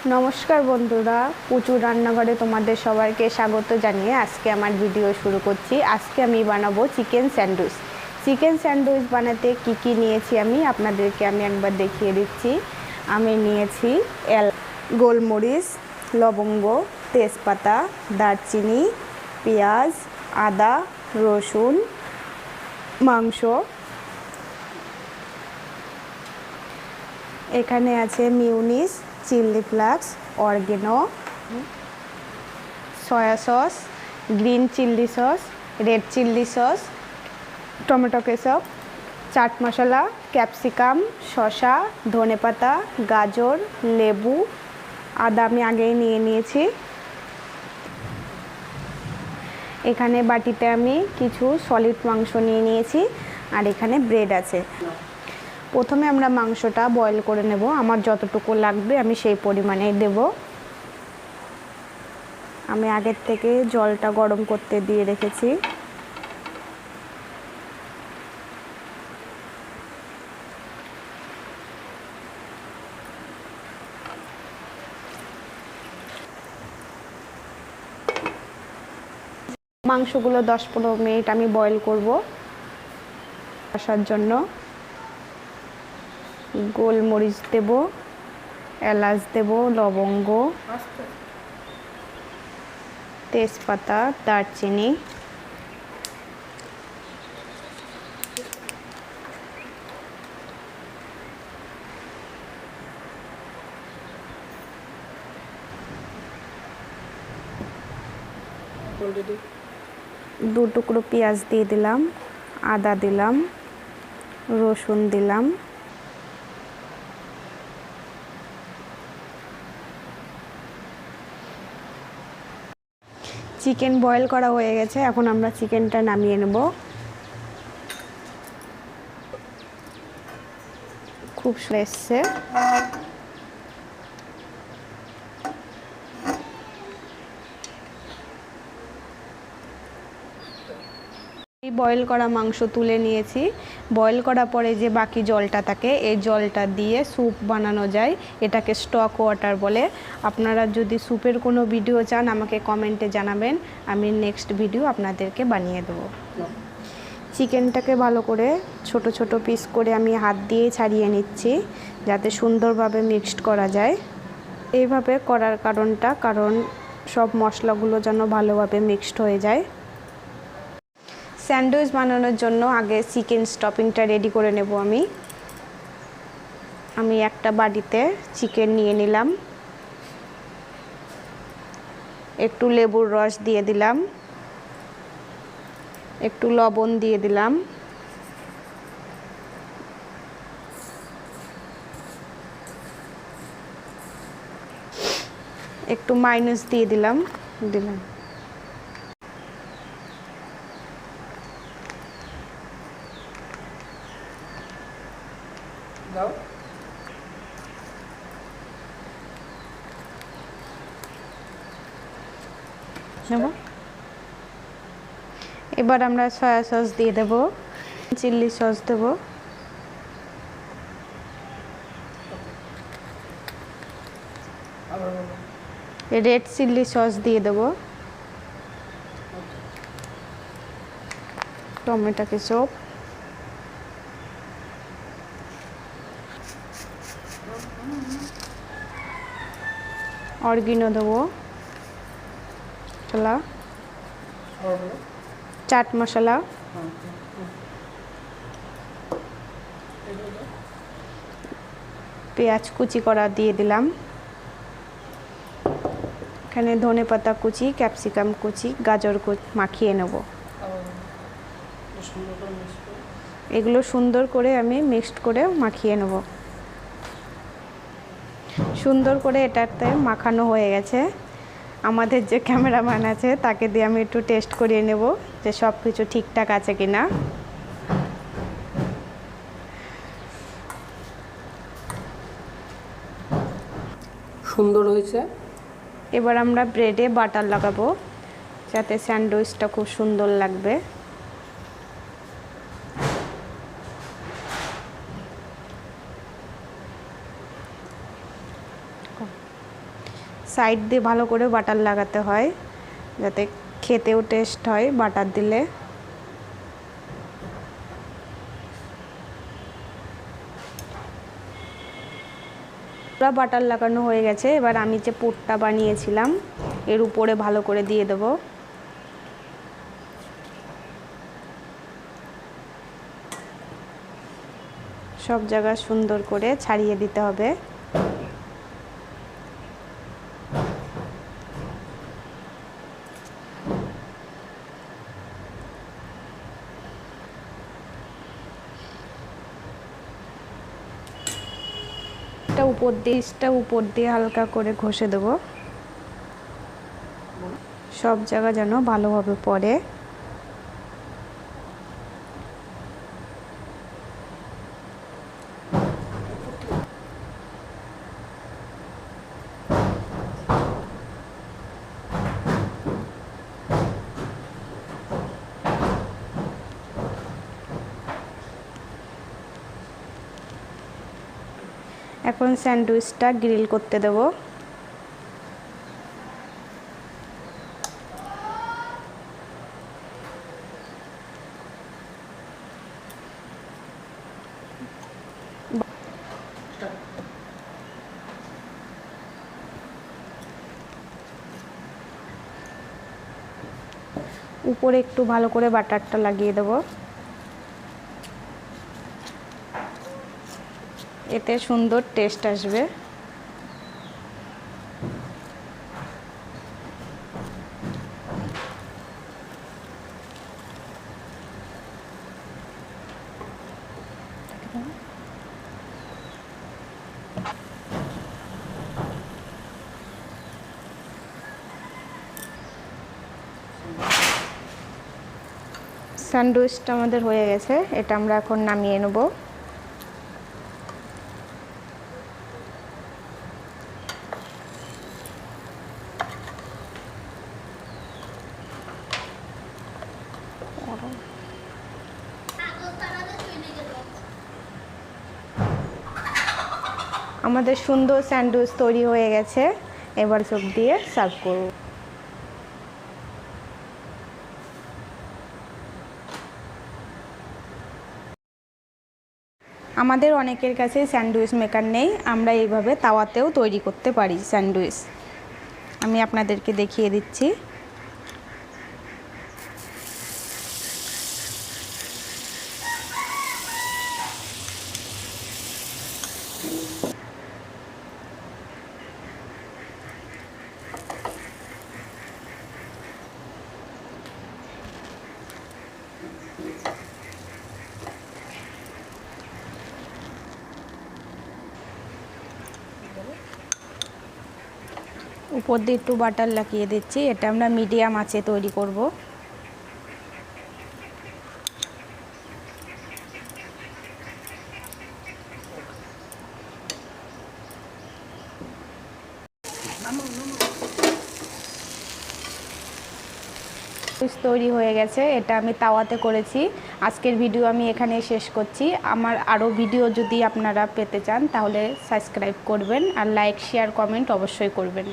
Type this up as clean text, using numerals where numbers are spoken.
নমস্কার বন্ধুরা, পুচুর রান্নাঘরে তোমাদের সবাইকে স্বাগত জানিয়ে আজকে আমার ভিডিও শুরু করছি। আজকে আমি বানাবো চিকেন স্যান্ডউইচ। চিকেন স্যান্ডউইচ বানাতে কি কি নিয়েছি আপনাদেরকে একবার দেখিয়ে দিচ্ছি। আমি নিয়েছি গোলমরিচ, লবঙ্গ, তেজপাতা, দারচিনি, পেঁয়াজ, আদা, রসুন, মাংস। এখানে আছে মিউনিস, chilli flakes, oregano, soya sauce, green chilli sauce, red chilli sauce, tomato ketchup, chaat masala, capsicum, শসা, ধনেপাতা, গাজর, লেবু, আদা আমি আগেই নিয়ে নিয়েছি। এখানে বাটিতে আমি কিছু সলিড মাংস নিয়ে নিয়েছি, আর এখানে ব্রেড আছে। প্রথমে আমরা মাংসটা বয়েল করে নেব। আমার যতটুকু লাগবে আমি সেই পরিমাণেই দেব। আমি আগের থেকে জলটা গরম করতে দিয়ে রেখেছি। মাংসগুলো 10-15 মিনিট আমি বয়েল করব। আসার জন্য গোলমরিচ দেব, এলাচ দেব, লবঙ্গ, তেজপাতা, দারচিনি, দু টুকরো পেঁয়াজ দিয়ে দিলাম, আদা দিলাম, রসুন দিলাম। চিকেন বয়েল করা হয়ে গেছে, এখন আমরা চিকেনটা নামিয়ে নেব। খুব এসছে। বয়েল করা মাংস তুলে নিয়েছি। বয়েল করার পরে যে বাকি জলটা থাকে, এই জলটা দিয়ে স্যুপ বানানো যায়। এটাকে স্টক ওয়াটার বলে। আপনারা যদি স্যুপের কোনো ভিডিও চান আমাকে কমেন্টে জানাবেন, আমি নেক্সট ভিডিও আপনাদেরকে বানিয়ে দেবো। চিকেনটাকে ভালো করে ছোট ছোট পিস করে আমি হাত দিয়ে ছাড়িয়ে নিচ্ছি, যাতে সুন্দরভাবে মিক্সড করা যায়। এইভাবে করার কারণ সব মশলাগুলো যেন ভালোভাবে মিক্সড হয়ে যায়। স্যান্ডউইচ বানানোর জন্য আগে চিকেন স্টফিংটা রেডি করে নেব। আমি একটা বাটিতে চিকেন নিয়ে নিলাম, একটু লেবুর রস দিয়ে দিলাম, একটু লবণ দিয়ে দিলাম, একটু মায়োনিজ দিয়ে দিলাম। এবার আমরা সয়া সস দিয়ে দেব, চিলি সস দেব, রেড চিলি সস দিয়ে দেব, টমেটো কেচাপ, অরিগেনো দেবো, চাট মশলা, পেঁয়াজ কুচি করা দিয়ে দিলাম। এখানে ধনেপাতা কুচি, ক্যাপসিকাম কুচি, গাজর কুচি মাখিয়ে নেব। এগুলো সুন্দর করে আমি মিক্সড করে মাখিয়ে নেব। সুন্দর করে এটাতে মাখানো হয়ে গেছে। আমাদের যে ক্যামেরাম্যান আছে তাকে দিয়ে আমি একটু টেস্ট করিয়ে নেব যে সব কিছু ঠিকঠাক আছে কিনা। সুন্দর হয়েছে। এবার আমরা ব্রেডে বাটার লাগাবো, যাতে স্যান্ডউইচটা খুব সুন্দর লাগবে। সাইড দিয়ে ভালো করে বাটার লাগাতে হয় যাতে খেতেও টেস্ট হয় বাটার দিলে। পুরো বাটার লাগানো হয়ে গেছে। এবার আমি যে পুরটা বানিয়েছিলাম এর উপরে ভালো করে দিয়ে দেব। সব জায়গা সুন্দর করে ছড়িয়ে দিতে হবে। উপর দিয়ে হালকা করে ঘষে দেব, সব জায়গা যেন ভালোভাবে পড়ে। এখন স্যান্ডউইচটা গ্রিল করতে দেব। উপরে একটু ভালো করে বাটারটা লাগিয়ে দেব, এতে সুন্দর টেস্ট আসবে। স্যান্ডউইচটা আমাদের হয়ে গেছে, এটা আমরা এখন নামিয়ে নেব। আমাদের সুন্দর স্যান্ডউইচ তৈরি হয়ে গেছে, এবার সব দিয়ে সার্ভ করব। আমাদের অনেকের কাছে স্যান্ডউইচ মেকার নেই, আমরা এইভাবে তাওয়াতেও তৈরি করতে পারি স্যান্ডউইচ। আমি আপনাদেরকে দেখিয়ে দিচ্ছি। উপর দিয়ে একটু বাটার লাগিয়ে দিচ্ছি, এটা আমরা মিডিয়াম আঁচে তৈরি করব। তৈরি হয়ে গেছে, এটা আমি তাওয়াতে করেছি। আজকের ভিডিও আমি এখানে শেষ করছি। আমার আরও ভিডিও যদি আপনারা পেতে চান তাহলে সাবস্ক্রাইব করবেন আর লাইক শেয়ার কমেন্ট অবশ্যই করবেন।